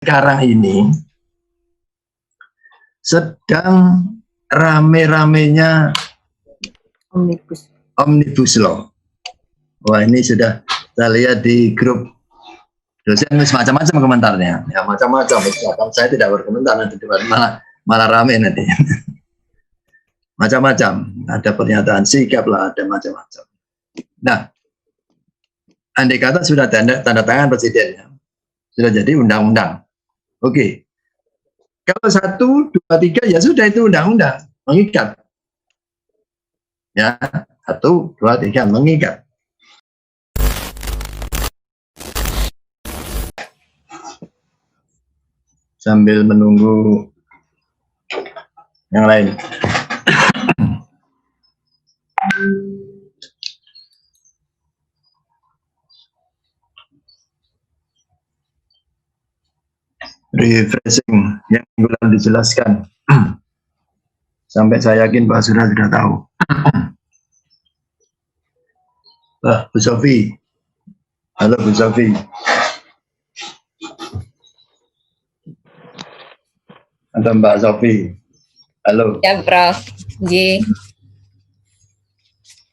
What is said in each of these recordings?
sekarang ini sedang rame-ramenya Omnibus Law. Wah, ini sudah saya lihat di grup dosen macam-macam komentarnya. Ya, macam-macam. Saya tidak berkomentar, nanti malah rame nanti. Macam-macam. Ada pernyataan sikap lah, ada macam-macam. Nah, andai kata sudah tanda tangan presidennya, sudah jadi undang-undang. Oke. Kalau 1, 2, 3 ya sudah itu undang-undang, mengikat. Ya, 1, 2, 3 mengikat. Sambil menunggu yang lain. Refreshing yang belum dijelaskan. Sampai saya yakin Pak Surya sudah tahu. Bu Sofi. Halo Bu Sofi. Atau Mbak Sofi. Halo. Ya, Prof. Ji.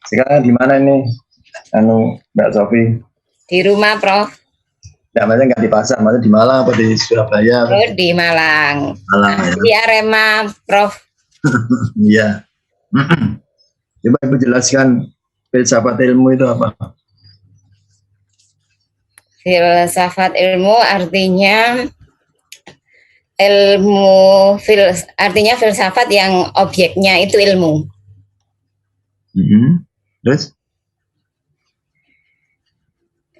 Sekarang di mana ini? Mbak Sofi? Di rumah, Prof. Ya, maksudnya nggak di pasar, maksudnya di Malang atau di Surabaya? Oh, di Malang. Malang, ya. Di Arema, Prof. Iya. Coba Ibu jelaskan filsafat ilmu itu apa? Filsafat ilmu artinya artinya filsafat yang objeknya itu ilmu. Terus?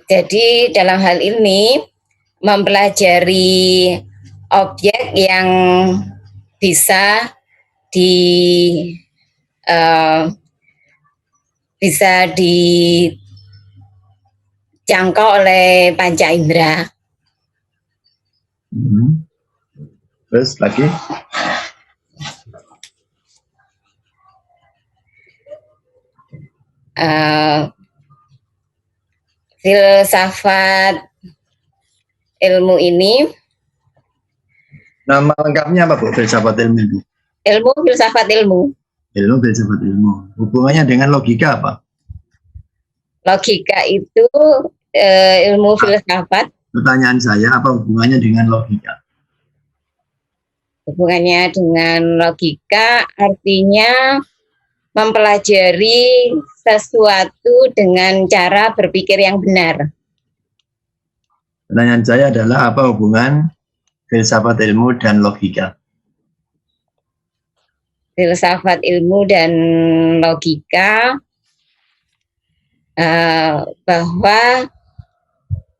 Jadi dalam hal ini mempelajari objek yang bisa dijangkau oleh panca indera. Terus lagi? Filsafat ilmu ini, nama lengkapnya apa Bu? Filsafat ilmu itu? Ilmu filsafat ilmu. Ilmu filsafat ilmu. Hubungannya dengan logika apa? Logika itu ilmu filsafat. Pertanyaan saya, apa hubungannya dengan logika? Hubungannya dengan logika artinya mempelajari sesuatu dengan cara berpikir yang benar. Pertanyaan saya adalah apa hubungan filsafat ilmu dan logika? Filsafat ilmu dan logika bahwa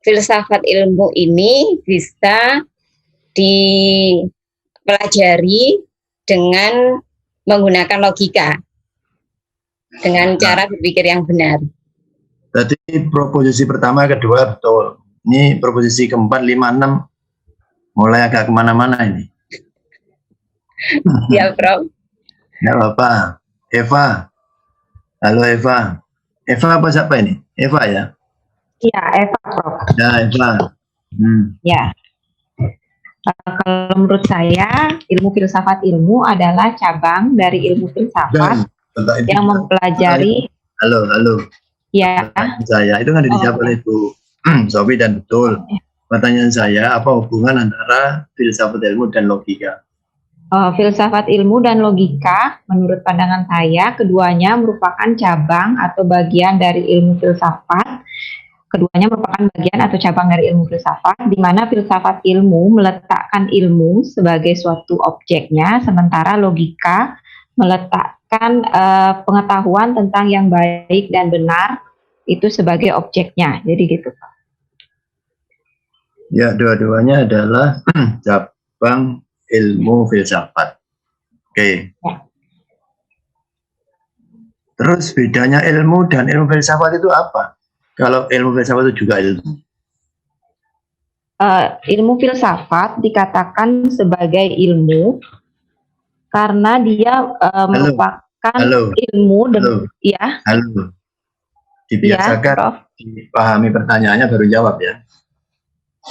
filsafat ilmu ini bisa dipelajari dengan menggunakan logika, dengan cara berpikir yang benar. Tadi proposisi pertama, kedua betul. Ini proposisi keempat, 5, 6 mulai agak kemana-mana ini. Ya, Prof. Ya Bapak. Eva. Halo Eva. Eva apa siapa ini? Eva ya? Iya, Eva, Prof. Ya, Eva. Ya. Kalau menurut saya, ilmu filsafat ilmu adalah cabang dari ilmu filsafat yang mempelajari. Halo. Ya. Saya itu kan dijawab oleh Bu Sofi dan betul. Pertanyaan saya, apa hubungan antara filsafat ilmu dan logika? Filsafat ilmu dan logika, menurut pandangan saya, keduanya merupakan cabang atau bagian dari ilmu filsafat. Keduanya merupakan bagian atau cabang dari ilmu filsafat, di mana filsafat ilmu meletakkan ilmu sebagai suatu objeknya, sementara logika meletakkan pengetahuan tentang yang baik dan benar itu sebagai objeknya. Jadi gitu. Ya, dua-duanya adalah cabang ilmu filsafat. Oke. Ya. Terus bedanya ilmu dan ilmu filsafat itu apa? Kalau ilmu filsafat itu juga ilmu. Ilmu filsafat dikatakan sebagai ilmu karena dia merupakan ilmu ya. Halo. Dibiasakan ya, dipahami pertanyaannya baru jawab ya.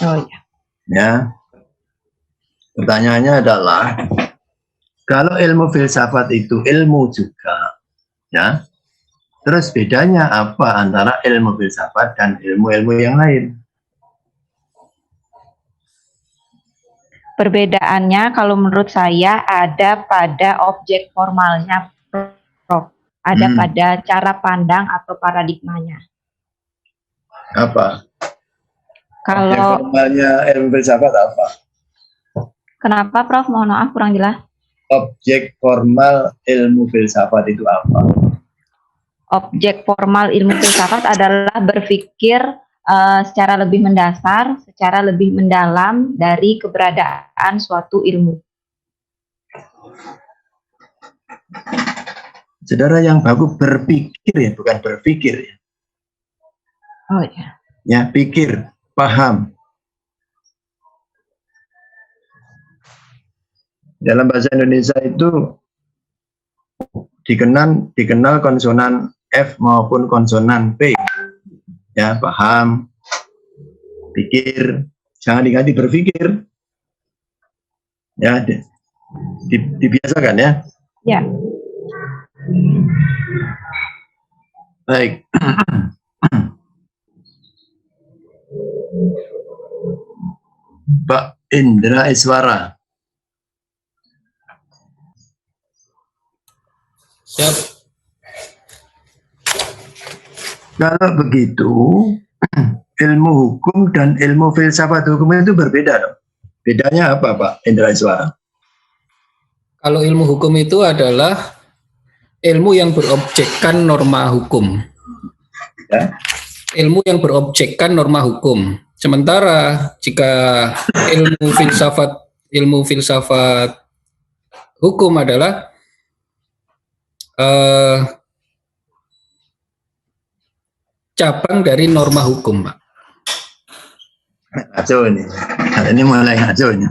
Oh ya. Ya. Pertanyaannya adalah, kalau ilmu filsafat itu ilmu juga, ya, terus bedanya apa antara ilmu filsafat dan ilmu-ilmu yang lain? Perbedaannya kalau menurut saya ada pada objek formalnya, Prof. Ada pada cara pandang atau paradigmanya. Apa? Kalau Objek formalnya ilmu filsafat apa? kenapa, Prof? Mohon maaf kurang jelas. Objek formal ilmu filsafat itu apa? Objek formal ilmu filsafat adalah berpikir secara lebih mendasar, secara lebih mendalam dari keberadaan suatu ilmu. Saudara yang bagus berpikir ya, bukan berpikir ya. Oh ya. Ya, pikir, paham. Dalam bahasa Indonesia itu dikenal konsonan F maupun konsonan P. Ya, paham, pikir, jangan diganti berpikir. Ya, dibiasakan ya. Ya. Baik. Pak Indra Iswara. Siap. Kalau begitu, ilmu hukum dan ilmu filsafat hukum itu berbeda dong. Bedanya apa, Pak Indra Iswara? Kalau ilmu hukum itu adalah ilmu yang berobjekkan norma hukum. Ya. Ilmu yang berobjekkan norma hukum. Sementara jika ilmu filsafat hukum adalah cabang dari norma hukum, Pak. Ngaco ini. Ini mulai ngaco ini.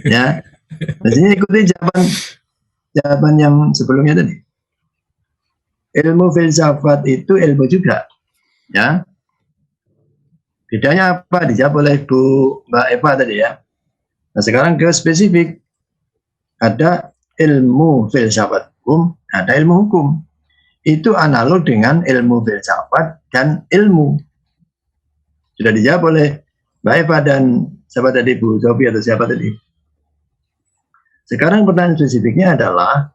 Ya. Di sini ikuti jawaban yang sebelumnya tadi. Ilmu filsafat itu ilmu juga. Ya. Bedanya apa? Dijawab oleh Mbak Eva tadi ya. Nah, sekarang ke spesifik. Ada ilmu filsafat hukum, ada ilmu hukum. Itu analog dengan ilmu filsafat dan ilmu. Sudah dijawab oleh Mbak Eva dan siapa tadi, Bu Sofi atau siapa tadi? Sekarang pertanyaan spesifiknya adalah,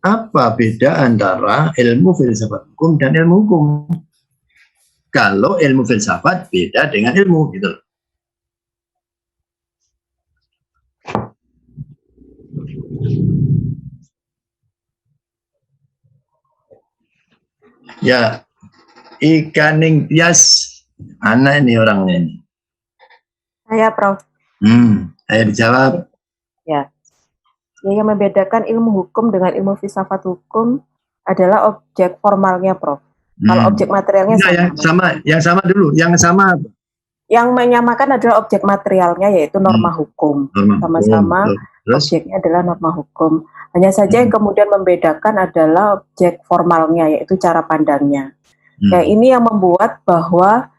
apa beda antara ilmu filsafat hukum dan ilmu hukum? Kalau ilmu filsafat beda dengan ilmu, gitu. Ya, Ikaning Tias, mana ini orangnya ini? Saya, Prof. Ayo dijawab. Ya. Yang membedakan ilmu hukum dengan ilmu filsafat hukum adalah objek formalnya, Prof. Kalau objek materialnya yang sama dulu, yang sama. Yang menyamakan adalah objek materialnya, yaitu norma hukum. Sama-sama objeknya adalah norma hukum. Hanya saja yang kemudian membedakan adalah objek formalnya, yaitu cara pandangnya. Nah, ini yang membuat bahwa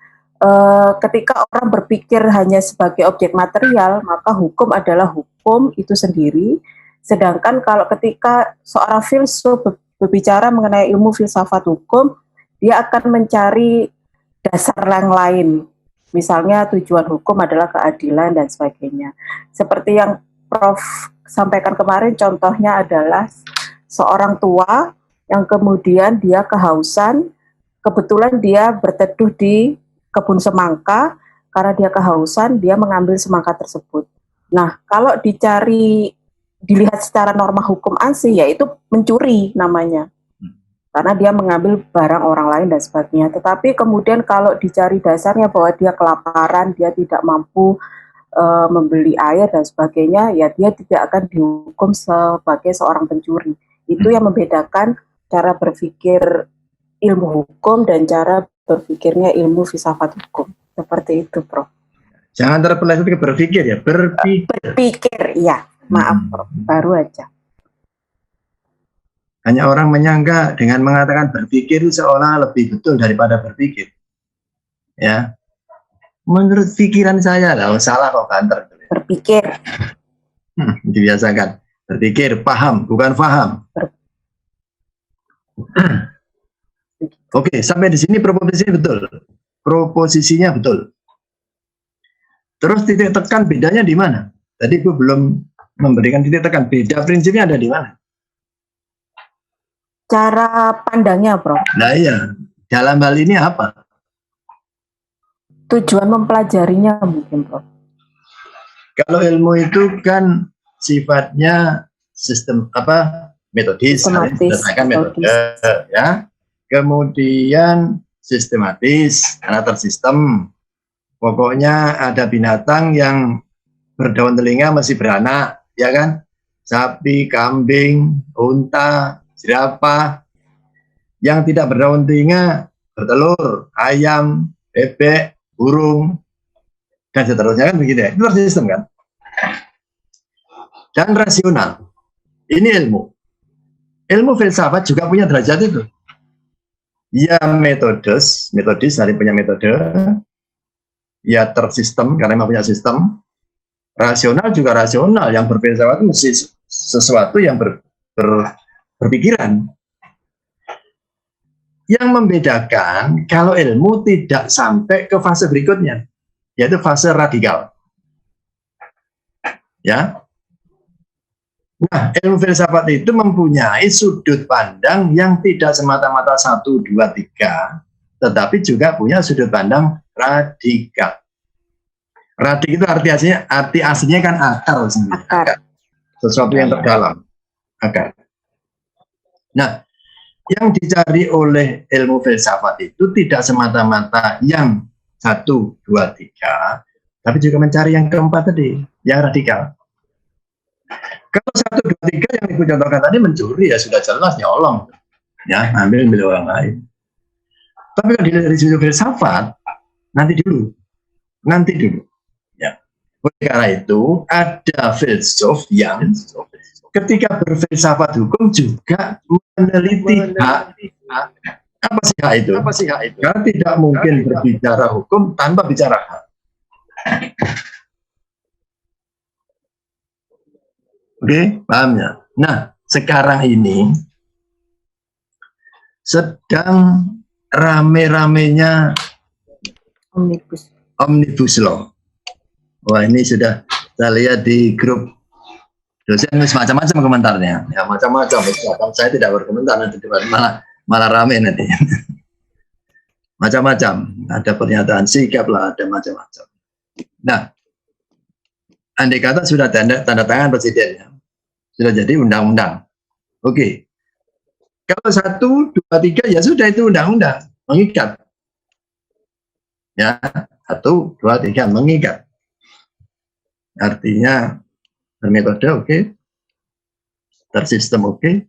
ketika orang berpikir hanya sebagai objek material, maka hukum adalah hukum itu sendiri. Sedangkan kalau ketika seorang filsuf berbicara mengenai ilmu filsafat hukum, dia akan mencari dasar yang lain. Misalnya tujuan hukum adalah keadilan dan sebagainya. Seperti yang Prof sampaikan kemarin, contohnya adalah seorang tua yang kemudian dia kehausan, kebetulan dia berteduh di kebun semangka, karena dia kehausan, dia mengambil semangka tersebut. Nah, kalau dilihat secara norma hukum ansih, yaitu mencuri namanya. Karena dia mengambil barang orang lain dan sebagainya. Tetapi kemudian kalau dicari dasarnya bahwa dia kelaparan, dia tidak mampu membeli air dan sebagainya, ya dia tidak akan dihukum sebagai seorang pencuri. Itu yang membedakan cara berpikir ilmu hukum dan cara berpikirnya ilmu filsafat hukum. Seperti itu, Prof. Jangan terpeleset ke berpikir ya, berpikir, ya. Maaf, Prof. Baru aja. Hanya orang menyangka dengan mengatakan berpikir itu seolah lebih betul daripada berpikir. Ya. Menurut pikiran saya lah, salah kok banter. Berpikir. Dibiasakan. Berpikir, paham, bukan paham. Oke, sampai di sini proposisi betul. Proposisinya betul. Terus titik tekan bedanya di mana? Tadi gue belum memberikan titik tekan. Beda prinsipnya ada di mana? Cara pandangnya, Prof. Nah iya, dalam hal ini apa? Tujuan mempelajarinya mungkin, Prof. Kalau ilmu itu kan sifatnya sistem apa? Metodis, berdasarkan metode, ya. Kemudian sistematis, karena tersistem. Pokoknya ada binatang yang berdaun telinga masih beranak, ya kan? Sapi, kambing, unta, jerapah. Yang tidak berdaun telinga bertelur, ayam, bebek, burung, dan seterusnya kan begitu ya. Itu tersistem kan? Dan rasional. Ini ilmu. Ilmu filsafat juga punya derajat itu. Ya metodis dari punya metode. Ya tersistem karena memang punya sistem. Rasional juga rasional. Yang berfilsafat itu mesti sesuatu yang berpikiran. Yang membedakan kalau ilmu tidak sampai ke fase berikutnya, yaitu fase radikal. Ya. Nah, ilmu filsafat itu mempunyai sudut pandang yang tidak semata-mata 1, 2, 3, tetapi juga punya sudut pandang radikal. Radik itu arti aslinya kan akar sebenarnya. Akar. Sesuatu yang terdalam. Akar. Nah, yang dicari oleh ilmu filsafat itu tidak semata-mata yang 1, 2, 3, tapi juga mencari yang keempat tadi, yang radikal. Kalau 1, 2, 3 yang ibu contohkan tadi mencuri ya sudah jelas nyolong, ya ambil milik orang lain. Tapi kalau dari sudut filsafat nanti dulu, ya. Oleh karena itu ada filsuf yang ketika berfilsafat hukum juga meneliti hak. Apa sih hak itu? Karena tidak mungkin berbicara hukum tanpa bicara hak. Oke, paham ya? Nah, sekarang ini sedang rame-ramenya Omnibus Law. Wah, ini sudah saya lihat di grup dosen macam-macam komentarnya. Ya, macam-macam. Saya tidak berkomentar nanti malah rame nanti. Macam-macam. Ada pernyataan sikap lah, ada macam-macam. Nah, andai kata sudah tanda tangan presidennya, sudah jadi undang-undang. Oke. Kalau 1, 2, 3 ya sudah itu undang-undang, mengikat. Ya, 1, 2, 3 mengikat. Artinya bermetode oke, tersistem oke,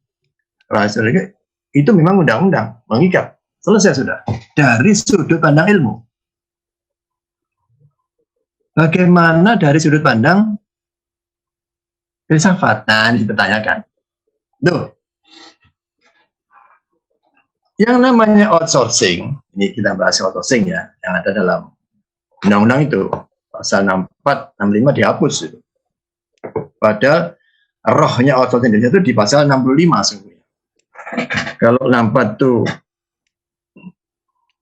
rasional oke. Itu memang undang-undang, mengikat. Selesai sudah. Dari sudut pandang ilmu. Bagaimana dari sudut pandang filsafat? Nah, ini dipertanyakan. Tuh. Yang namanya outsourcing, ini kita bahas outsourcing ya, yang ada dalam undang-undang itu, pasal 64, 65 dihapus itu. Padahal rohnya outsourcing itu di pasal 65 sebenarnya. Kalau 64 itu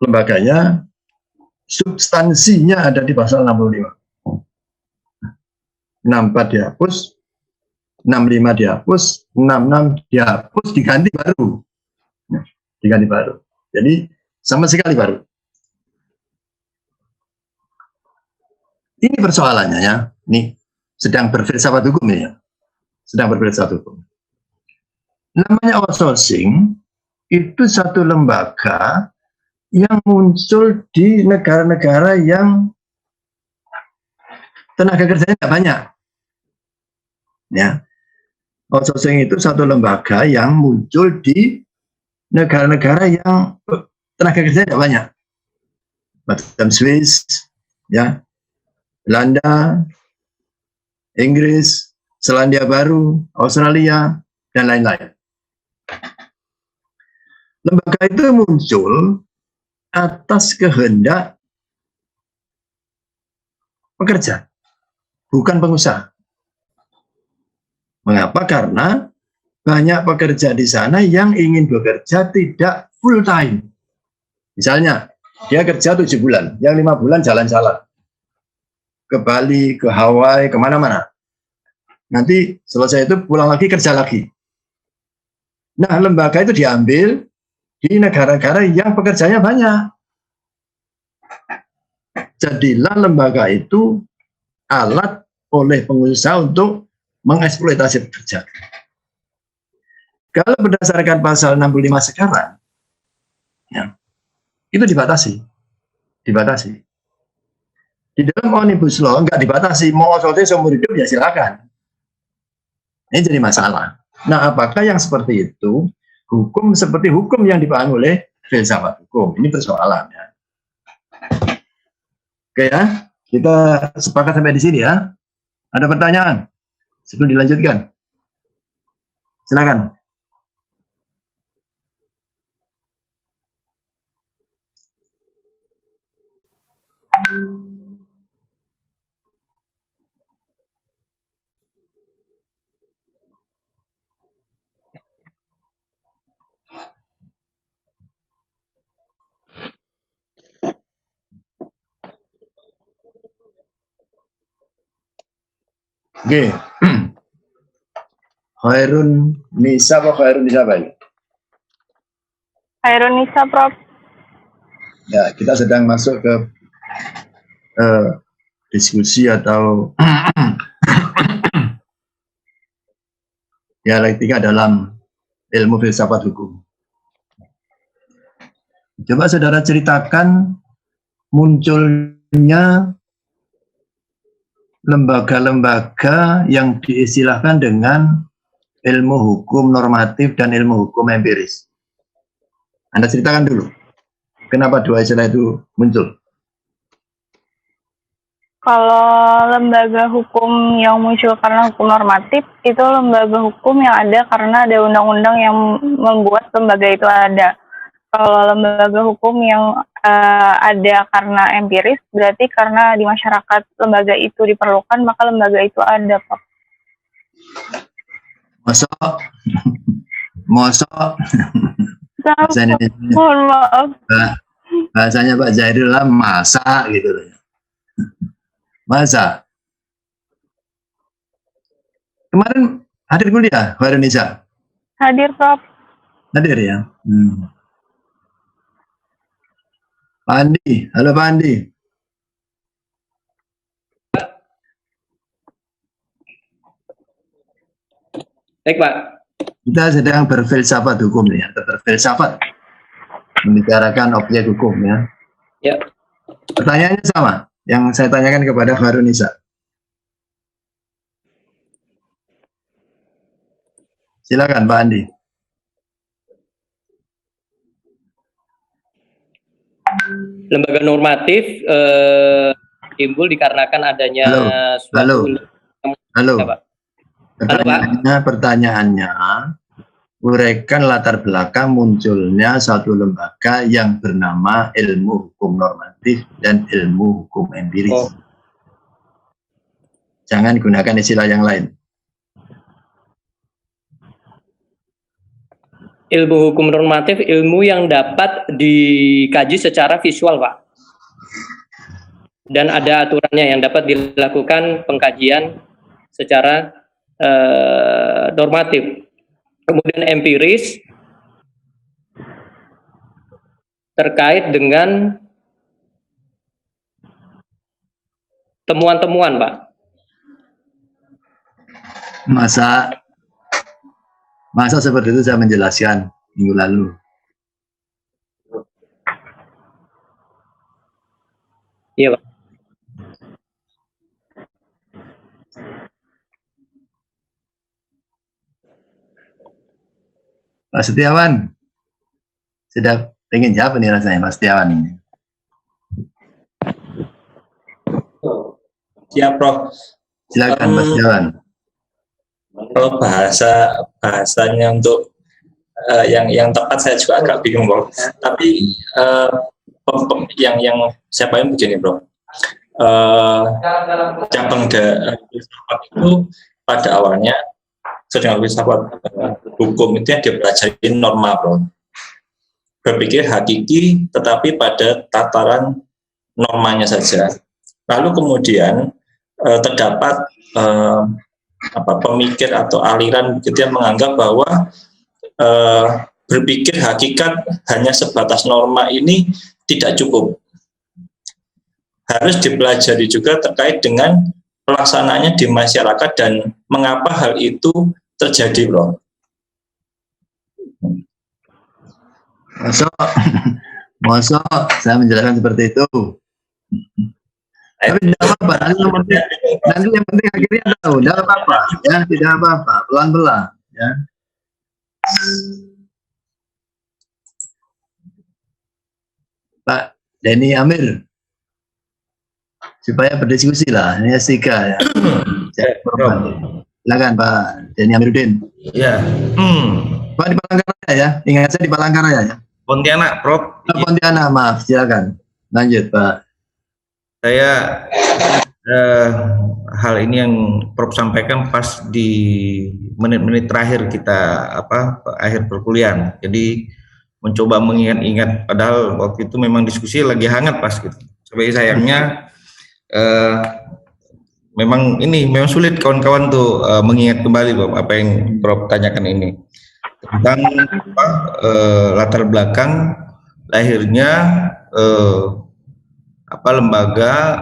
lembaganya, substansinya ada di pasal 65. 64 dihapus, 65 dihapus, 66 dihapus, diganti baru. Diganti baru. Jadi sama sekali baru. Ini persoalannya ya. Ini sedang berfilsafat hukum ya. Sedang berfilsafat hukum. Namanya outsourcing itu satu lembaga yang muncul di negara-negara yang tenaga kerjanya tidak banyak. Ya, outsourcing itu satu lembaga yang muncul di negara-negara yang tenaga kerjanya tidak banyak, macam Swiss, ya, Belanda, Inggris, Selandia Baru, Australia, dan lain-lain. Lembaga itu muncul atas kehendak pekerja, bukan pengusaha. Mengapa? Karena banyak pekerja di sana yang ingin bekerja tidak full time. Misalnya, dia kerja 7 bulan, yang 5 bulan jalan-jalan. Ke Bali, ke Hawaii, kemana-mana. Nanti selesai itu pulang lagi, kerja lagi. Nah, lembaga itu diambil di negara-negara yang pekerjanya banyak. Jadilah lembaga itu alat oleh pengusaha untuk mengeksploitasi pekerja. Kalau berdasarkan pasal 65 sekarang, ya, itu dibatasi. Di dalam Omnibus Law nggak dibatasi, mau selesai seumur hidup ya silakan. Ini jadi masalah. Nah, apakah yang seperti itu hukum seperti hukum yang dipahami oleh filsafat hukum? Ini persoalannya. Oke ya, kita sepakat sampai di sini ya. Ada pertanyaan sebelum dilanjutkan? Silakan. Oke. Khairun Nisa apa Khairun Nisa Pak? Khairun Nisa, Prof. Ya, kita sedang masuk ke diskusi atau dialektika dalam ilmu filsafat hukum. Coba saudara ceritakan munculnya lembaga-lembaga yang diistilahkan dengan ilmu hukum normatif dan ilmu hukum empiris. Anda ceritakan dulu, kenapa dua istilah itu muncul? Kalau lembaga hukum yang muncul karena hukum normatif, itu lembaga hukum yang ada karena ada undang-undang yang membuat lembaga itu ada. Kalau lembaga hukum yang ada karena empiris, berarti karena di masyarakat lembaga itu diperlukan, maka lembaga itu ada, Pak. Mosok. Bahasa Indonesia. Mohon maaf. Bahasanya Pak Zairul lah, masa gitu loh. Masa. Kemarin hadir kuliah, Pak Indonesia? Hadir, Prof. Hadir ya. Pak Andi, halo Pak Andi. Baik Pak. Kita sedang berfilsafat hukum ya, berfilsafat, membicarakan objek hukum ya. Ya. Pertanyaannya sama, yang saya tanyakan kepada Khairun Nisa. Silakan Pak Andi. Lembaga normatif timbul dikarenakan adanya Halo. Pertanyaannya, uraikan latar belakang munculnya satu lembaga yang bernama ilmu hukum normatif dan ilmu hukum empiris. Jangan gunakan istilah yang lain. Ilmu hukum normatif, ilmu yang dapat dikaji secara visual, Pak. Dan ada aturannya yang dapat dilakukan pengkajian secara normatif. Kemudian empiris terkait dengan temuan-temuan, Pak. Masa seperti itu saya menjelaskan minggu lalu. Iya, Pak. Pak Setiawan, sudah pengen jawab nih rasanya Pak Setiawan ini. Ya, Prof. Silakan Pak Setiawan. Kalau bahasanya untuk yang tepat saya juga agak bingung, Bro. Tapi yang saya paham begini, Bro. cabang filsafat itu pada awalnya sedang filsafat hukum itu yang dipelajari norma, bro. Berpikir hakiki tetapi pada tataran normanya saja. Lalu kemudian terdapat pemikir atau aliran begitu yang menganggap bahwa berpikir hakikat hanya sebatas norma ini tidak cukup. Harus dipelajari juga terkait dengan pelaksanaannya di masyarakat dan mengapa hal itu terjadi, bro. Masa saya menjelaskan seperti itu. Tapi tidak apa-apa, nanti yang penting akhirnya tahu, tidak apa-apa, ya, tidak apa-apa, pelan-pelan, ya. Pak Denny Amir, supaya berdiskusi lah, ini S3 ya. Silakan Pak Denny Amiruddin. Ya. Pak di Palangkaraya ya, ingat saya di Palangkaraya ya. Pontianak, Prof. Pontianak, maaf, silakan. Lanjut Pak. Saya hal ini yang Prof sampaikan pas di menit-menit terakhir kita akhir perkuliahan. Jadi mencoba mengingat-ingat, padahal waktu itu memang diskusi lagi hangat pas gitu. Sebagai sayangnya memang sulit kawan-kawan tuh mengingat kembali apa yang Prof tanyakan ini tentang latar belakang lahirnya lembaga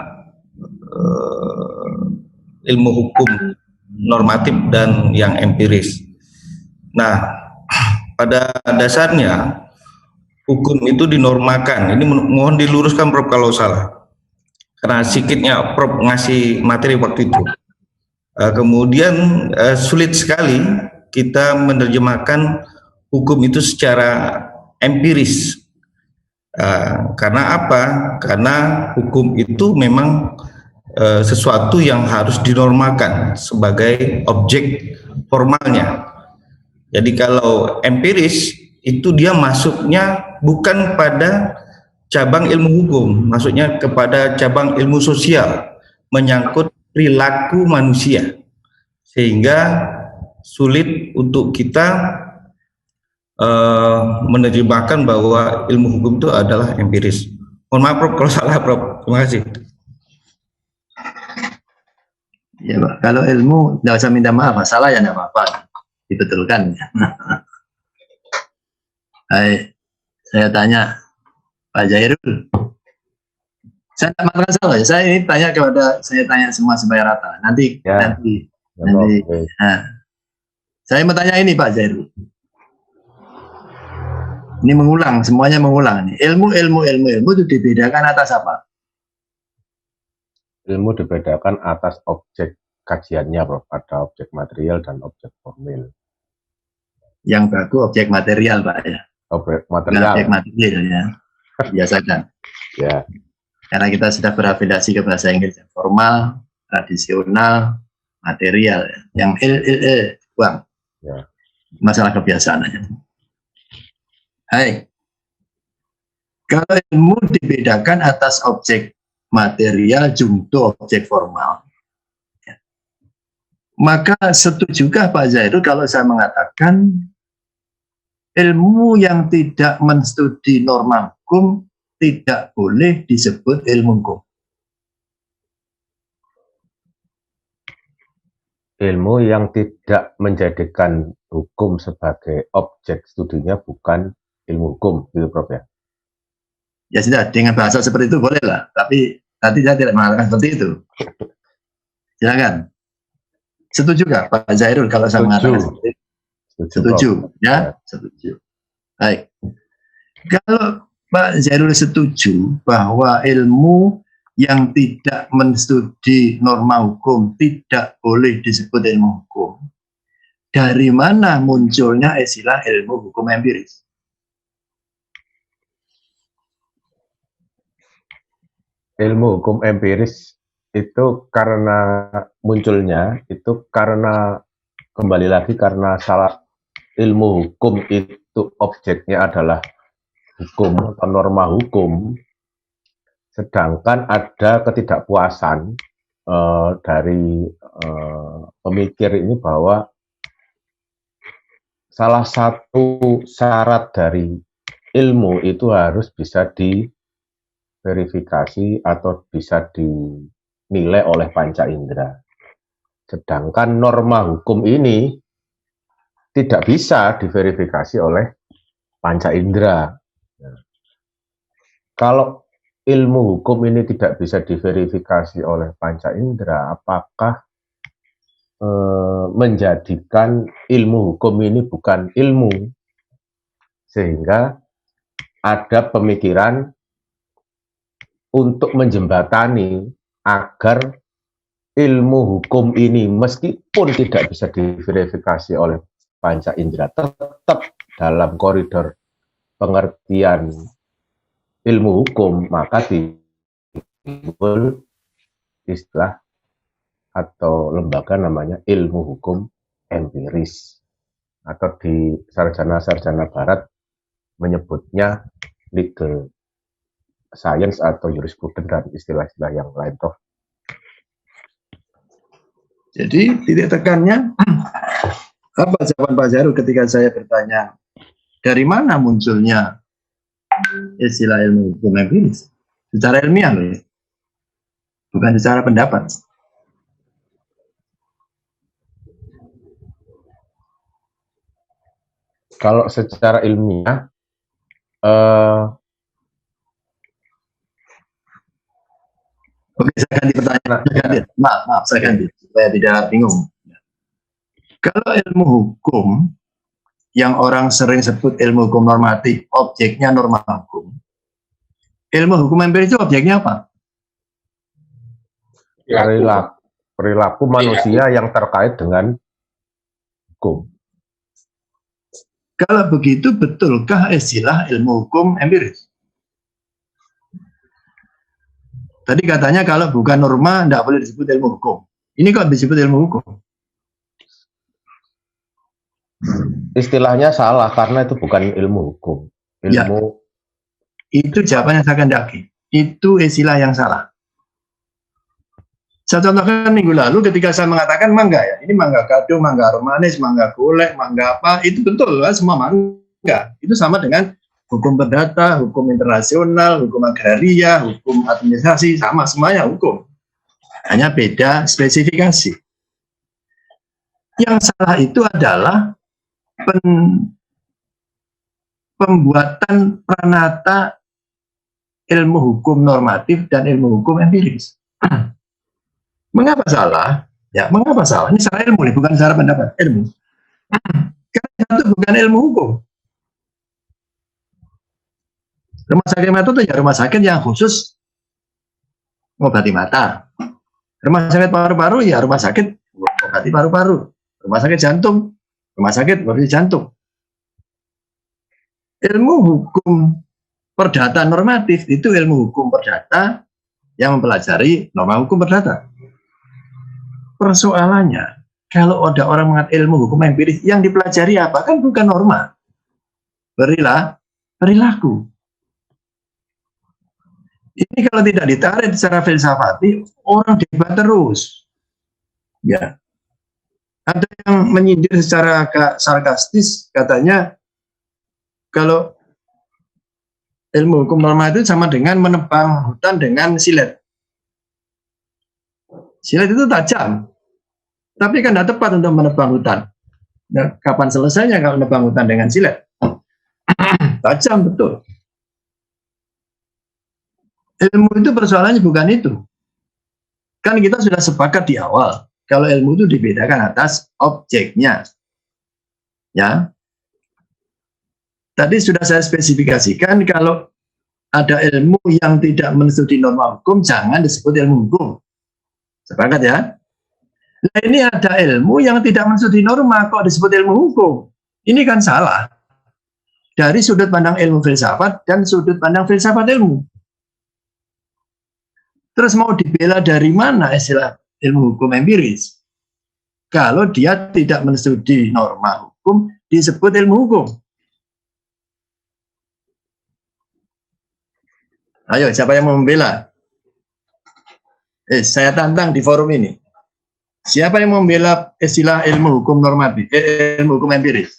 ilmu hukum normatif dan yang empiris. Nah, pada dasarnya hukum itu dinormakan. Ini mohon diluruskan Prof kalau salah. Karena sedikitnya Prof ngasih materi waktu itu. Kemudian sulit sekali kita menerjemahkan hukum itu secara empiris. Karena apa? Karena hukum itu memang sesuatu yang harus dinormalkan sebagai objek formalnya. Jadi kalau empiris itu dia masuknya bukan pada cabang ilmu hukum, maksudnya kepada cabang ilmu sosial, menyangkut perilaku manusia, sehingga sulit untuk kita menerjemahkan bahwa ilmu hukum itu adalah empiris. Mohon maaf Prof kalau salah Prof. Terima kasih. Ya Pak, kalau ilmu tidak usah minta maaf, salah ya tidak apa-apa, dibetulkan. Baik, saya tanya Pak Jairul. Saya tak mengatakan salah ya, saya ini tanya semua supaya rata. Nanti. Nah, saya mau tanya ini Pak Jairul. Ini mengulang, semuanya mengulang. Ilmu itu dibedakan atas apa? Ilmu dibedakan atas objek kajiannya, Prof. Ada objek material dan objek formil. Yang baku objek material, Pak ya. Objek material. Objek material ya. Biasakan. Ya. Karena kita sudah berafiliasi ke bahasa Inggris formal, tradisional, material. Yang uang. Ya. Masalah kebiasaan aja. Hai. Kalau ilmu dibedakan atas objek material jungto objek formal, ya. Maka setujukah Pak Zairul kalau saya mengatakan ilmu yang tidak menstudi norma hukum tidak boleh disebut ilmu hukum? Ilmu yang tidak menjadikan hukum sebagai objek studinya bukan ilmu hukum, gitu Prof ya? Ya sudah, dengan bahasa seperti itu boleh lah, tapi nanti saya tidak mengatakan seperti itu. Silakan. Setuju nggak Pak Zairul kalau saya mengatakan seperti itu? Setuju, ya? Setuju. Baik. Kalau Pak Zairul setuju bahwa ilmu yang tidak menstudi norma hukum tidak boleh disebut ilmu hukum, dari mana munculnya istilah ilmu hukum empiris? Ilmu hukum empiris itu karena munculnya itu karena kembali lagi karena salah ilmu hukum itu objeknya adalah hukum atau norma hukum, Sedangkan ada ketidakpuasan dari pemikir ini bahwa salah satu syarat dari ilmu itu harus bisa diverifikasi atau bisa dinilai oleh panca indera. Sedangkan norma hukum ini tidak bisa diverifikasi oleh panca indera. Kalau ilmu hukum ini tidak bisa diverifikasi oleh panca indera, apakah menjadikan ilmu hukum ini bukan ilmu? Sehingga ada pemikiran untuk menjembatani agar ilmu hukum ini meskipun tidak bisa diverifikasi oleh panca indera tetap dalam koridor pengertian ilmu hukum, maka timbul istilah atau lembaga namanya ilmu hukum empiris, atau di sarjana-sarjana barat menyebutnya legal science atau jurisprudence dan istilah-istilah yang lain toh. Jadi titik tekannya apa jawaban Pak Zahrul ketika saya bertanya dari mana munculnya istilah ilmu hukum empiris? Secara ilmiah loh ya, bukan secara pendapat. Kalau secara ilmiah, oke, saya ganti pertanyaan. Maaf, saya ganti supaya tidak bingung. Kalau ilmu hukum yang orang sering sebut ilmu hukum normatif, objeknya norma hukum. Ilmu hukum empiris itu objeknya apa? Perilaku manusia yang terkait dengan hukum. Kalau begitu, betulkah istilah ilmu hukum empiris? Tadi katanya kalau bukan norma, tidak boleh disebut ilmu hukum. Ini kok disebut ilmu hukum? Istilahnya salah, karena itu bukan ilmu hukum. Ilmu ya, itu jawabannya saya kendaki. Itu istilah yang salah. Saya contohkan minggu lalu ketika saya mengatakan mangga ya, ini mangga gado, mangga romanis, mangga golek, mangga apa, itu betul lah, semua mangga. Itu sama dengan hukum perdata, hukum internasional, hukum agraria, hukum administrasi, sama semuanya hukum. Hanya beda spesifikasi. Yang salah itu adalah pembuatan pranata ilmu hukum normatif dan ilmu hukum empiris. Mengapa salah? Ya, mengapa salah? Ini secara ilmu, bukan secara pendapat. Ilmu. Karena itu bukan ilmu hukum. Rumah sakit mata itu ya rumah sakit yang khusus mengobati mata. Rumah sakit paru-paru ya rumah sakit mengobati paru-paru. Rumah sakit jantung, rumah sakit mengobati jantung. Ilmu hukum perdata normatif itu ilmu hukum perdata yang mempelajari norma hukum perdata. Persoalannya, kalau ada orang mengatakan ilmu hukum empiris, yang dipelajari apa? Kan bukan norma. Perilaku. Ini kalau tidak ditarik secara filsafati, orang debat terus. Ya. Ada yang menyindir secara agak sarkastis, katanya, kalau ilmu hukum norma itu sama dengan menebang hutan dengan silet. Silet itu tajam. Tapi kan tidak tepat untuk menebang hutan. Nah, kapan selesainya kalau menebang hutan dengan silet? Tajam betul. Ilmu itu persoalannya bukan itu. Kan kita sudah sepakat di awal. Kalau ilmu itu dibedakan atas objeknya. Ya. Tadi sudah saya spesifikasikan kalau ada ilmu yang tidak menstudi norma hukum, jangan disebut ilmu hukum. Sepakat ya? Nah ini ada ilmu yang tidak menstudi norma, kok disebut ilmu hukum. Ini kan salah. Dari sudut pandang ilmu filsafat dan sudut pandang filsafat ilmu. Terus mau dibela dari mana istilah ilmu hukum empiris? Kalau dia tidak menstudi norma hukum, disebut ilmu hukum. Ayo, siapa yang mau membela? Saya tantang di forum ini. Siapa yang membela istilah ilmu hukum normatif, ilmu hukum empiris?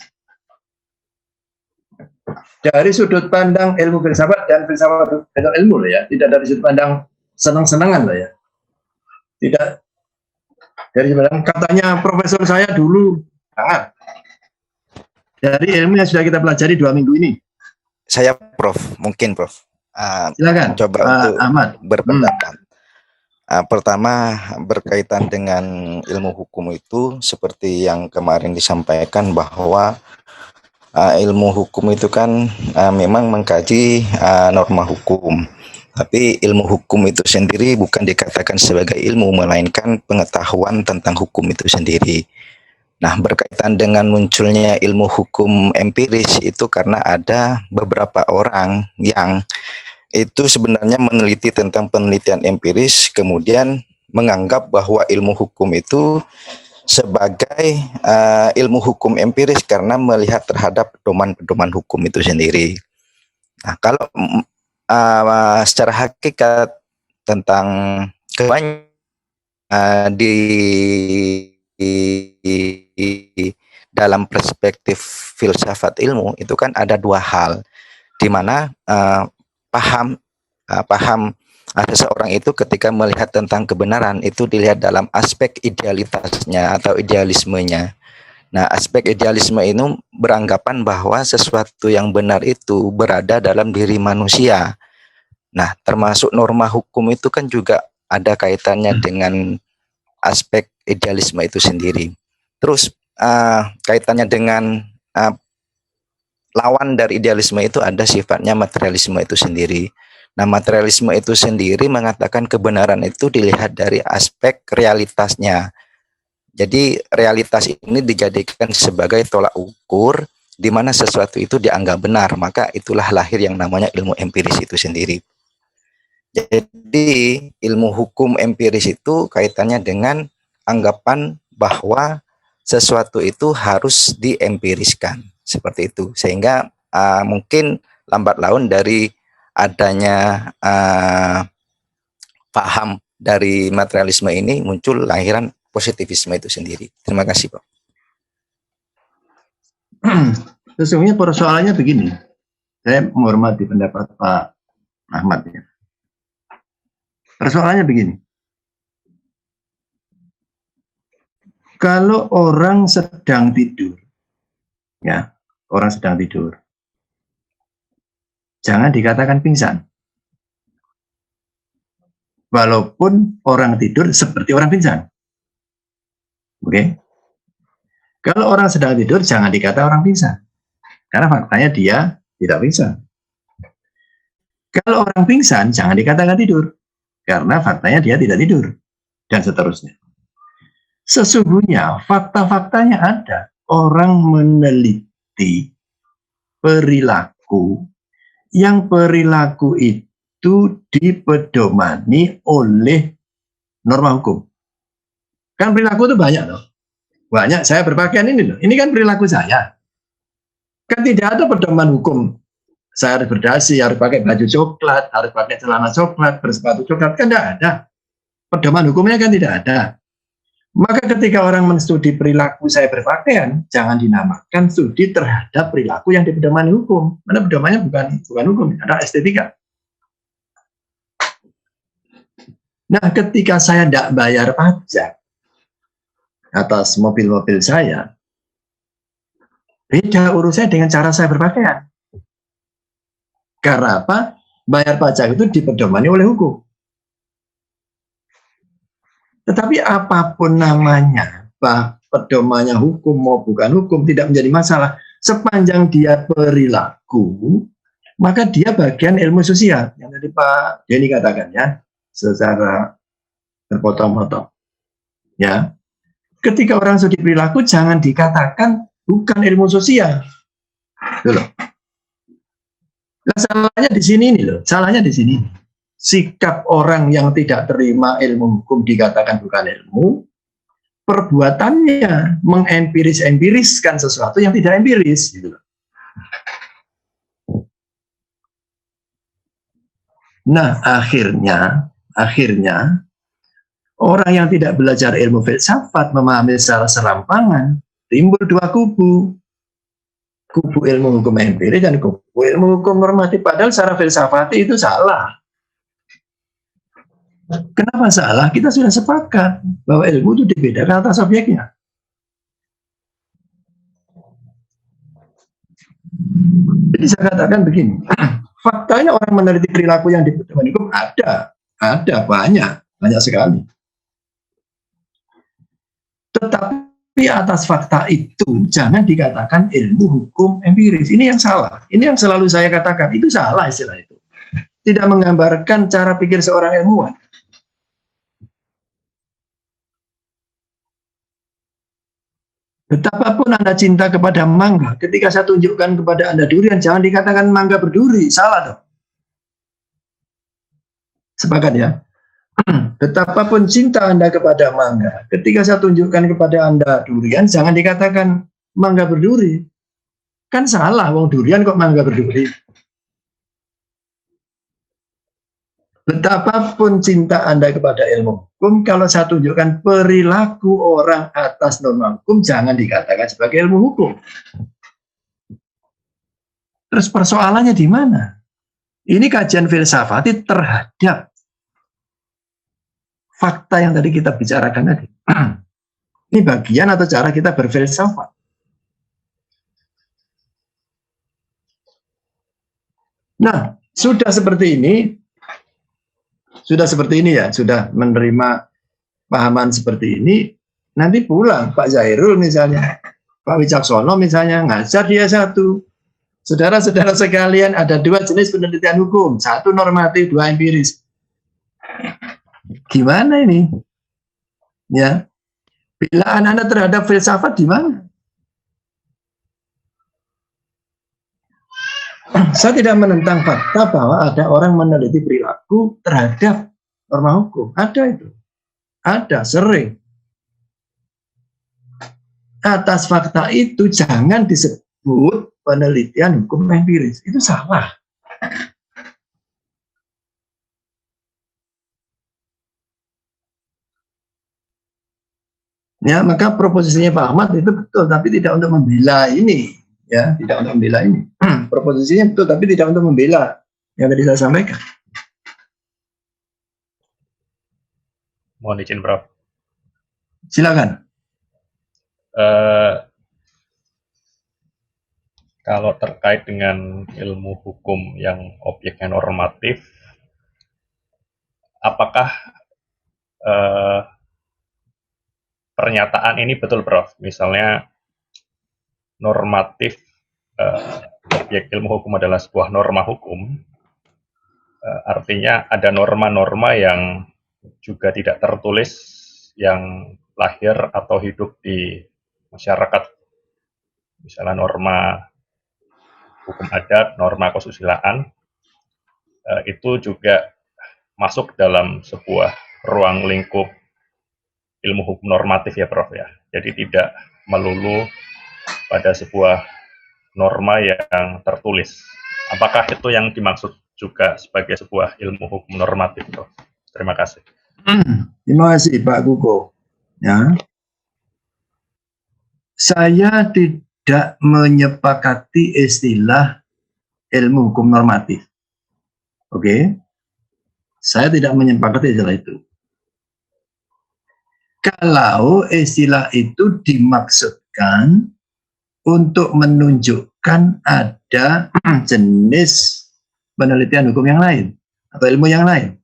Dari sudut pandang ilmu filsafat dan filsafat ilmu loh ya, tidak dari sudut pandang senang-senangan loh ya. Tidak dari sudut pandang katanya profesor saya dulu, jangan. Dari ilmu yang sudah kita pelajari 2 minggu ini. Saya Prof, mungkin Prof. Silakan. Coba untuk Ahmad berpendapat. Pertama, berkaitan dengan ilmu hukum itu seperti yang kemarin disampaikan bahwa ilmu hukum itu kan memang mengkaji norma hukum. Tapi ilmu hukum itu sendiri bukan dikatakan sebagai ilmu, melainkan pengetahuan tentang hukum itu sendiri. Nah, berkaitan dengan munculnya ilmu hukum empiris itu karena ada beberapa orang yang itu sebenarnya meneliti tentang penelitian empiris, kemudian menganggap bahwa ilmu hukum itu sebagai ilmu hukum empiris karena melihat terhadap pedoman-pedoman hukum itu sendiri. Nah, kalau secara hakikat tentang kebanyakan di dalam perspektif filsafat ilmu itu kan ada 2 hal, di mana paham seseorang itu ketika melihat tentang kebenaran itu dilihat dalam aspek idealitasnya atau idealismenya. Nah, aspek idealisme ini beranggapan bahwa sesuatu yang benar itu berada dalam diri manusia. Nah, termasuk norma hukum itu kan juga ada kaitannya dengan aspek idealisme itu sendiri. Terus kaitannya dengan lawan dari idealisme itu ada sifatnya materialisme itu sendiri. Nah, materialisme itu sendiri mengatakan kebenaran itu dilihat dari aspek realitasnya. Jadi realitas ini dijadikan sebagai tolak ukur di mana sesuatu itu dianggap benar, maka itulah lahir yang namanya ilmu empiris itu sendiri. Jadi ilmu hukum empiris itu kaitannya dengan anggapan bahwa sesuatu itu harus diempiriskan. Seperti itu, sehingga mungkin lambat laun dari adanya paham dari materialisme ini muncul lahiran positivisme itu sendiri. Terima kasih, Pak. Sesungguhnya persoalannya begini, saya menghormati pendapat Pak Ahmad ya. Persoalannya begini, kalau orang sedang tidur, ya, orang sedang tidur, jangan dikatakan pingsan. Walaupun orang tidur seperti orang pingsan. Oke? Kalau orang sedang tidur, jangan dikata orang pingsan. Karena faktanya dia tidak pingsan. Kalau orang pingsan, jangan dikatakan tidur. Karena faktanya dia tidak tidur. Dan seterusnya. Sesungguhnya, fakta-faktanya ada. Orang meneliti perilaku yang perilaku itu dipedomani oleh norma hukum. Kan perilaku itu banyak loh. Banyak, saya berpakaian ini loh. Ini kan perilaku saya. Kan tidak ada pedoman hukum. Saya harus berdasi, harus pakai baju coklat, harus pakai celana coklat, bersepatu coklat. Kan tidak ada. Pedoman hukumnya kan tidak ada. Maka ketika orang menstudi perilaku saya berpakaian, jangan dinamakan studi terhadap perilaku yang dipedomani hukum. Karena pedomannya bukan hukum, ada estetika. Nah, ketika saya tidak bayar pajak atas mobil-mobil saya, beda urusannya dengan cara saya berpakaian. Karena apa? Bayar pajak itu dipedomani oleh hukum. Tetapi apapun namanya, pedomannya hukum mau bukan hukum, tidak menjadi masalah. Sepanjang dia perilaku, maka dia bagian ilmu sosial. Yang tadi Pak Denny katakan ya, secara terpotong-potong. Ya, ketika orang studi perilaku, jangan dikatakan bukan ilmu sosial. Itu loh. Nah, salahnya di sini nih loh, salahnya di sini. Sikap orang yang tidak terima ilmu hukum dikatakan bukan ilmu, perbuatannya mengempiris-empiriskan sesuatu yang tidak empiris. Gitu. Nah, akhirnya orang yang tidak belajar ilmu filsafat memahami secara serampangan, timbul dua kubu. Kubu ilmu hukum empiris dan kubu ilmu hukum normatif. Padahal secara filsafati itu salah. Kenapa salah? Kita sudah sepakat bahwa ilmu itu dibedakan atas objeknya. Jadi saya katakan begini, faktanya orang meneliti perilaku yang dibutuhkan hukum ada banyak sekali. Tetapi atas fakta itu jangan dikatakan ilmu hukum empiris. Ini yang salah. Ini yang selalu saya katakan, itu salah istilah itu. Tidak menggambarkan cara pikir seorang ilmuwan. Betapapun Anda cinta kepada mangga, ketika saya tunjukkan kepada Anda durian, jangan dikatakan mangga berduri, salah dong. Sepakat ya? Betapapun cinta Anda kepada mangga, ketika saya tunjukkan kepada Anda durian, jangan dikatakan mangga berduri. Kan salah, wong durian kok mangga berduri. Betapapun cinta Anda kepada ilmu hukum, kalau saya tunjukkan perilaku orang atas norma hukum, jangan dikatakan sebagai ilmu hukum. Terus persoalannya di mana? Ini kajian filsafati terhadap fakta yang tadi kita bicarakan tadi. Ini bagian atau cara kita berfilsafat. Nah, sudah seperti ini ya, sudah menerima pahaman seperti ini, nanti pulang Pak Zairul misalnya, Pak Wicaksono misalnya, ngajar dia satu. Saudara-saudara sekalian, ada dua jenis penelitian hukum, satu normatif, dua empiris. Gimana ini? Ya, pilaan Anda terhadap filsafat di mana? Saya tidak menentang fakta bahwa ada orang meneliti perilaku terhadap norma hukum. Ada itu. Ada, sering. Atas fakta itu jangan disebut penelitian hukum empiris. Itu salah. Ya, maka proposisinya Pak Ahmad itu betul, tapi tidak untuk membela ini. Ya, tidak untuk membela ini. Proposisinya betul, tapi tidak untuk membela yang tadi saya sampaikan. Mohon izin, Prof. Silakan. Kalau terkait dengan ilmu hukum yang objeknya normatif, apakah pernyataan ini betul, Prof? Misalnya normatif objek ilmu hukum adalah sebuah norma hukum, artinya ada norma-norma yang juga tidak tertulis yang lahir atau hidup di masyarakat, misalnya norma hukum adat, norma kesusilaan, itu juga masuk dalam sebuah ruang lingkup ilmu hukum normatif ya Prof ya. Jadi tidak melulu pada sebuah norma yang tertulis. Apakah itu yang dimaksud juga sebagai sebuah ilmu hukum normatif, Prof? Terima kasih. Terima kasih Pak Kuko. Ya. Saya tidak menyepakati istilah ilmu hukum normatif. Oke? Saya tidak menyepakati istilah itu. Kalau istilah itu dimaksudkan untuk menunjukkan ada jenis penelitian hukum yang lain atau ilmu yang lain.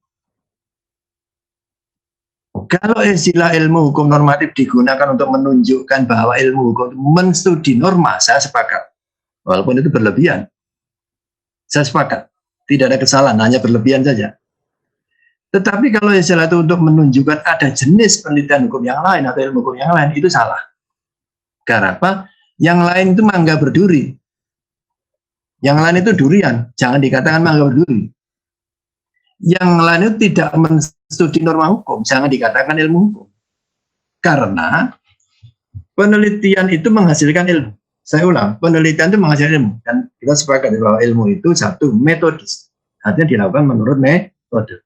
Kalau istilah ilmu hukum normatif digunakan untuk menunjukkan bahwa ilmu hukum menstudi norma, saya sepakat. Walaupun itu berlebihan. Saya sepakat. Tidak ada kesalahan, hanya berlebihan saja. Tetapi kalau istilah itu untuk menunjukkan ada jenis penelitian hukum yang lain atau ilmu hukum yang lain, itu salah. Karena apa? Yang lain itu mangga berduri. Yang lain itu durian. Jangan dikatakan mangga berduri. Yang lain itu tidak menstudi norma hukum. Jangan dikatakan ilmu hukum. Karena penelitian itu menghasilkan ilmu. Saya ulang, penelitian itu menghasilkan ilmu. Dan kita sepakat bahwa ilmu itu satu metodis. Artinya dilakukan menurut metode.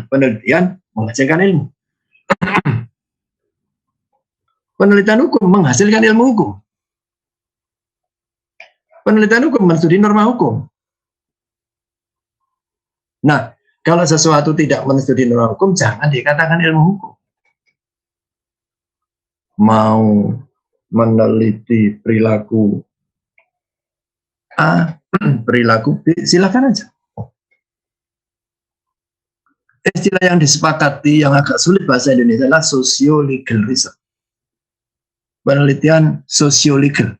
Penelitian menghasilkan ilmu. Penelitian hukum menghasilkan ilmu hukum. Penelitian hukum menstudi norma hukum. Nah, kalau sesuatu tidak menstudi norma hukum, jangan dikatakan ilmu hukum. Mau meneliti perilaku A, perilaku B, silakan aja. Istilah yang disepakati yang agak sulit bahasa Indonesia adalah socio-legal research. Penelitian sosio-legal.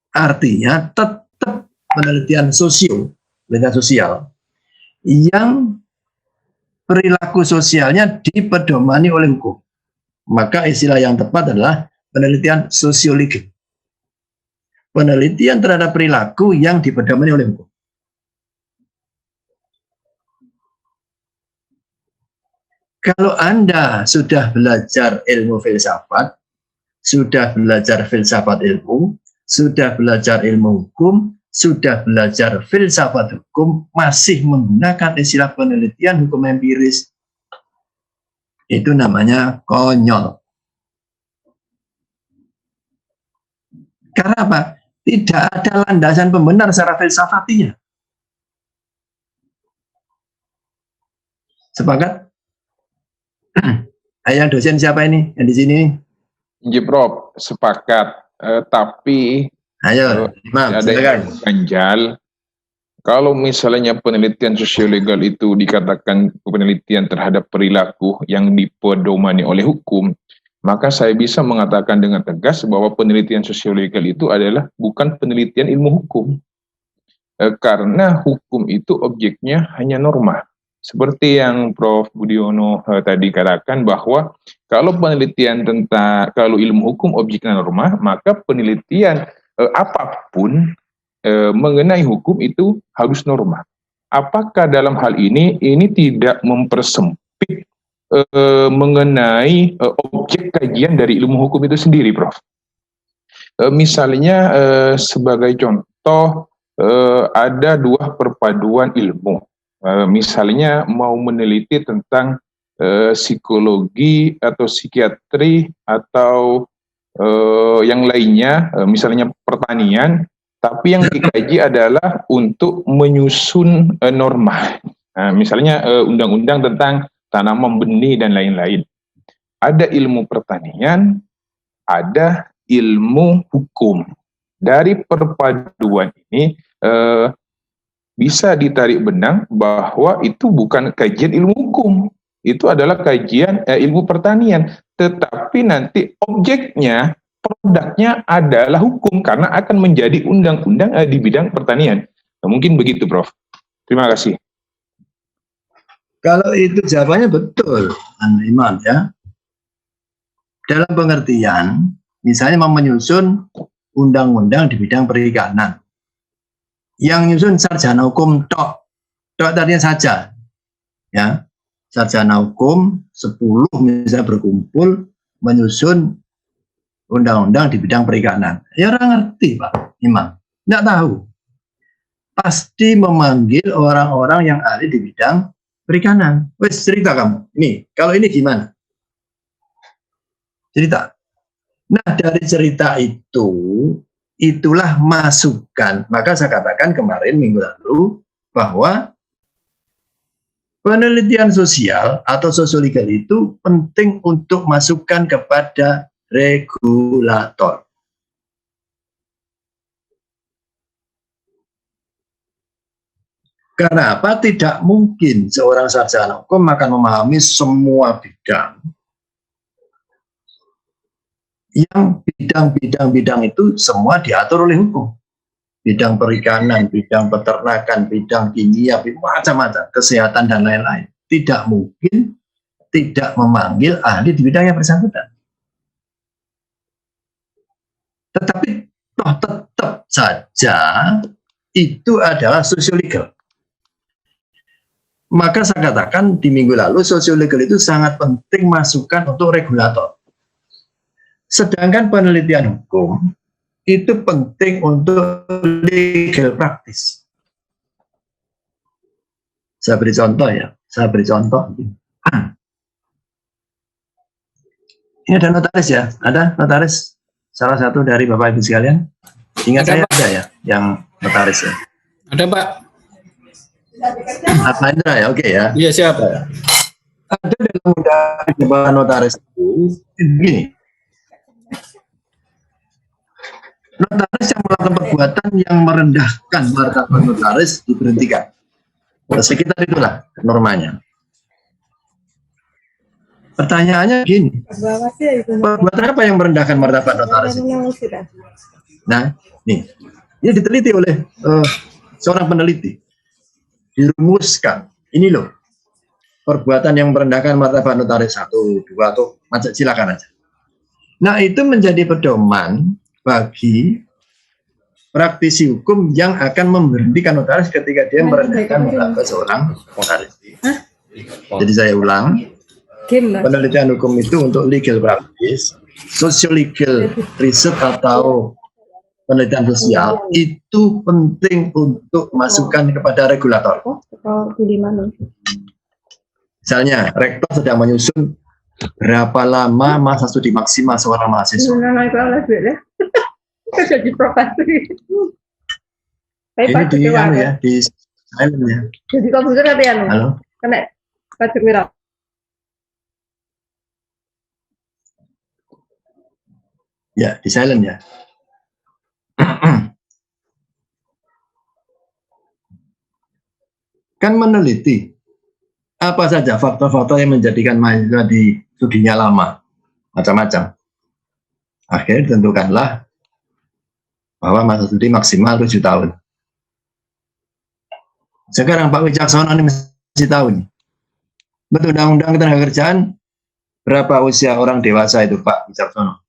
Artinya tetap penelitian penelitian sosial yang perilaku sosialnya dipedomani oleh hukum. Maka istilah yang tepat adalah penelitian sosio-legal. Penelitian terhadap perilaku yang dipedomani oleh hukum. Kalau Anda sudah belajar ilmu filsafat, sudah belajar filsafat ilmu, sudah belajar ilmu hukum, sudah belajar filsafat hukum, masih menggunakan istilah penelitian hukum empiris, itu namanya konyol. Karena apa? Tidak ada landasan pembenar secara filsafatinya. Sepakat? Ayah dosen siapa ini yang di sini? Prof, sepakat. Tapi ayo, Imam, ada yang ganjal. Kalau misalnya penelitian sosiolegal itu dikatakan penelitian terhadap perilaku yang dipedomani oleh hukum, maka saya bisa mengatakan dengan tegas bahwa penelitian sosiolegal itu adalah bukan penelitian ilmu hukum. Karena hukum itu objeknya hanya norma. Seperti yang Prof. Budiono tadi katakan bahwa kalau penelitian kalau ilmu hukum objeknya norma, maka penelitian apapun mengenai hukum itu harus norma. Apakah dalam hal ini tidak mempersempit mengenai objek kajian dari ilmu hukum itu sendiri, Prof? Misalnya sebagai contoh ada dua perpaduan ilmu. Misalnya mau meneliti tentang psikologi atau psikiatri atau yang lainnya, misalnya pertanian, tapi yang dikaji adalah untuk menyusun norma. Nah, misalnya undang-undang tentang tanaman benih dan lain-lain. Ada ilmu pertanian, ada ilmu hukum. Dari perpaduan ini bisa ditarik benang bahwa itu bukan kajian ilmu hukum, itu adalah kajian ilmu pertanian, tetapi nanti objeknya, produknya adalah hukum karena akan menjadi undang-undang di bidang pertanian. Nah, mungkin begitu, Prof. Terima kasih. Kalau itu jawabannya betul, Iman, ya. Dalam pengertian, misalnya mau menyusun undang-undang di bidang perikanan. Yang nyusun sarjana hukum tok tadinya saja, ya, sarjana hukum 10 misalnya berkumpul menyusun undang-undang di bidang perikanan. Ya orang ngerti, Pak Imam, nggak tahu. Pasti memanggil orang-orang yang ahli di bidang perikanan. Wes cerita kamu, ini kalau ini gimana? Cerita. Nah dari cerita itu, itulah masukan. Maka saya katakan kemarin minggu lalu bahwa penelitian sosial atau sosiologi itu penting untuk masukan kepada regulator. Karena apa? Tidak mungkin seorang sarjana hukum akan memahami semua bidang. Yang bidang-bidang itu semua diatur oleh hukum. Bidang perikanan, bidang peternakan, bidang kimia, macam-macam, kesehatan dan lain-lain. Tidak mungkin tidak memanggil ahli di bidang yang bersangkutan. Tetapi tetap saja itu adalah sosiologi. Maka saya katakan di minggu lalu sosiologi itu sangat penting masukan untuk regulator. Sedangkan penelitian hukum itu penting untuk legal practice. Saya beri contoh ya. Saya beri contoh. Ini ada notaris ya. Ada notaris. Salah satu dari Bapak Ibu sekalian. Ingat saya ada ya, yang notaris ya. Ada Pak. Pak Indra ya, oke ya. Iya siap. Ada dalam undang jabatan notaris itu begini. Notaris yang melakukan perbuatan yang merendahkan martabat notaris diberhentikan. Sekitar itulah normanya. Pertanyaannya gini, perbuatan apa yang merendahkan martabat notaris? Nah, ini diteliti oleh seorang peneliti, dirumuskan. Ini loh, perbuatan yang merendahkan martabat notaris 1, 2, atau macam silakan aja. Nah, itu menjadi pedoman bagi praktisi hukum yang akan memberhentikan notaris ketika dia merendahkan martabat seorang notaris. Jadi saya ulang, penelitian hukum itu untuk legal practice, social-legal research atau penelitian sosial itu penting untuk masukan kepada regulator. Misalnya, rektor sedang menyusun berapa lama masa studi maksimal seorang mahasiswa. Jadi profesor. Ini di ya, di silent ya. Jadi komputer apa ya? Halo. Kena pajak wira. Ya, di silent ya. Kan meneliti apa saja faktor-faktor yang menjadikan mahasiswa di studinya lama, macam-macam. Akhirnya ditentukanlah bahwa masa studi maksimal 7 tahun. Sekarang Pak Wicaksono ini masih tahu nih. Betul undang-undang ketenagakerjaan berapa usia orang dewasa itu Pak Wicaksono?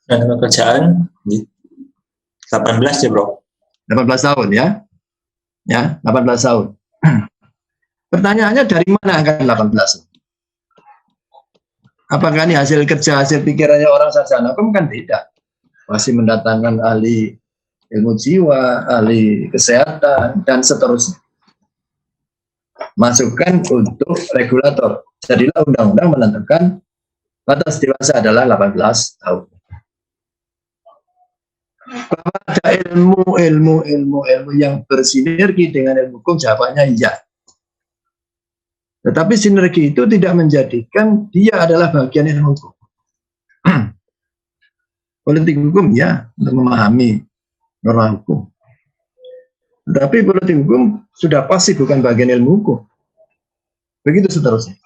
Ketenagakerjaan 18 ya Bro. 18 tahun ya. Ya, 18 tahun. Pertanyaannya dari mana angka 18? Apakah ini hasil kerja, hasil pikirannya orang sarjana hukum? Kan tidak. Masih mendatangkan ahli ilmu jiwa, ahli kesehatan, dan seterusnya. Masukkan untuk regulator. Jadilah undang-undang menentukan batas dewasa adalah 18 tahun. Bahwa ada ilmu yang bersinergi dengan ilmu hukum, jawabannya iya. Tetapi sinergi itu tidak menjadikan dia adalah bagian ilmu hukum. Politik hukum ya, untuk memahami norma hukum. Tetapi politik hukum sudah pasti bukan bagian ilmu hukum. Begitu seterusnya.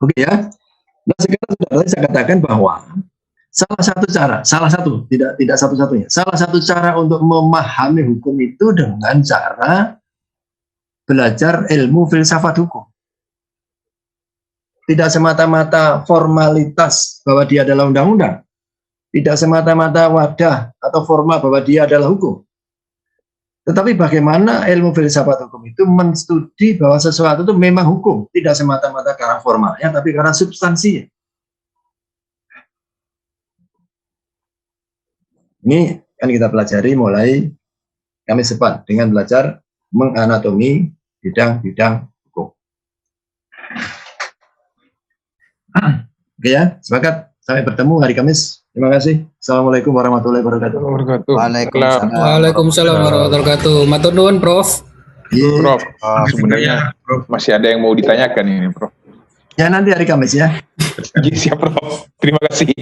Oke ya. Nah sekarang saya katakan bahwa salah satu, tidak satu-satunya, salah satu cara untuk memahami hukum itu dengan cara belajar ilmu filsafat hukum. Tidak semata-mata formalitas bahwa dia adalah undang-undang. Tidak semata-mata wadah atau formal bahwa dia adalah hukum. Tetapi bagaimana ilmu filsafat hukum itu menstudi bahwa sesuatu itu memang hukum. Tidak semata-mata karena formalnya, tapi karena substansinya. Ini kan kita pelajari mulai Kamis depan dengan belajar menganatomi bidang-bidang hukum. Oke ya, sepakat. Sampai bertemu hari Kamis. Terima kasih. Assalamualaikum warahmatullahi wabarakatuh. Waalaikumsalam warahmatullahi wabarakatuh. Matur nuwun, Prof. Prof, sebenarnya Prof masih ada yang mau ditanyakan ini, Prof. Ya nanti hari Kamis ya. Siap, Prof. Terima kasih.